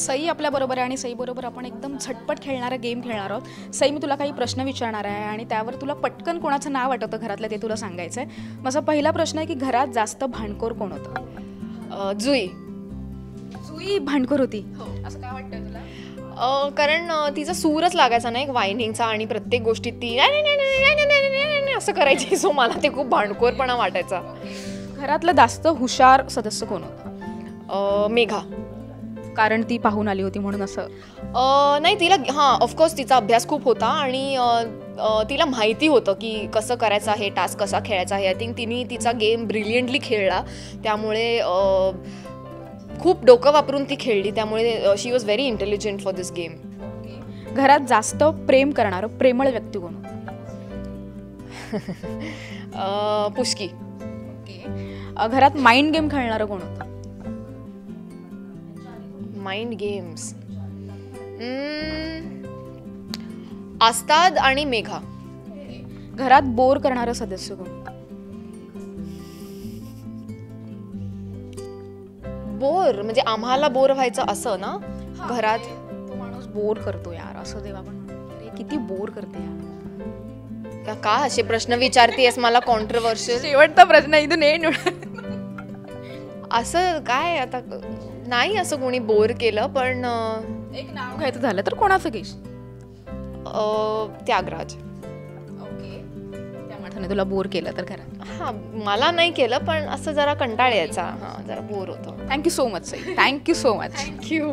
सई आपल्याबरोबर आहे आणि सईबरोबर आपण एकदम झटपट खेळणारा गेम खेळणार आहोत. सई, मी तुला काही प्रश्न विचारणार आहे आणि त्यावर तुला पटकन कोणाचं नाव आठवतं घरातलं ते तुला सांगायचं आहे. माझा पहिला प्रश्न आहे की घरात जास्त भांडखोर कोण होतं? जुई. जुई भांडखोर होती? असं काय वाटतं तुला? कारण तिचा सूरच लागायचा ना एक वायनिंगचा आणि प्रत्येक गोष्टीत ती नाही नाही नाही नाही नाही नाही नाही नाही असं करायची. सो मला ते खूप भांडखोरपणा वाटायचा. घरातलं जास्त हुशार सदस्य कोण होतं? मेघा. कारण ती पाहून आली होती म्हणून असं? नाही, तिला ऑफकोर्स तिचा अभ्यास खूप होता आणि तिला माहिती होतं की कसं करायचं आहे, टास्क कसा खेळायचा आहे. आय थिंक तिने तिचा गेम ब्रिलियंटली खेळला, त्यामुळे खूप डोकं वापरून ती खेळली, त्यामुळे she was very intelligent for this game. घरात जास्त प्रेम करणारं प्रेमळ व्यक्ती कोण होतं? पुष्की. घरात माइंड गेम खेळणारं कोण होतं? माइंड गेम्स आस्ताद आणि मेघा. घरात बोर करणारं सदस्य कोण? बोर म्हणजे आम्हाला बोर व्हायचं असं ना घरात? तो माणूस बोर करतो यार असं देवा पण किती बोर करते यार. का असे प्रश्न विचारतेस मला? कॉन्ट्रोवर्शियल शेवटचा प्रश्न इथून एंड. असं काय आता नाही असं कोणी बोर केलं, पण एक नाव घ्यायचं झालं तर कोणाचं घेश? त्यागराज. ओके, त्या माणसाने तुला बोर केलं तर घरात? हां, मला नाही केलं, पण असं जरा कंटाळ यायचा. हां, जरा बोर होतं. Thank you so much Sai, thank you so much. Thank you.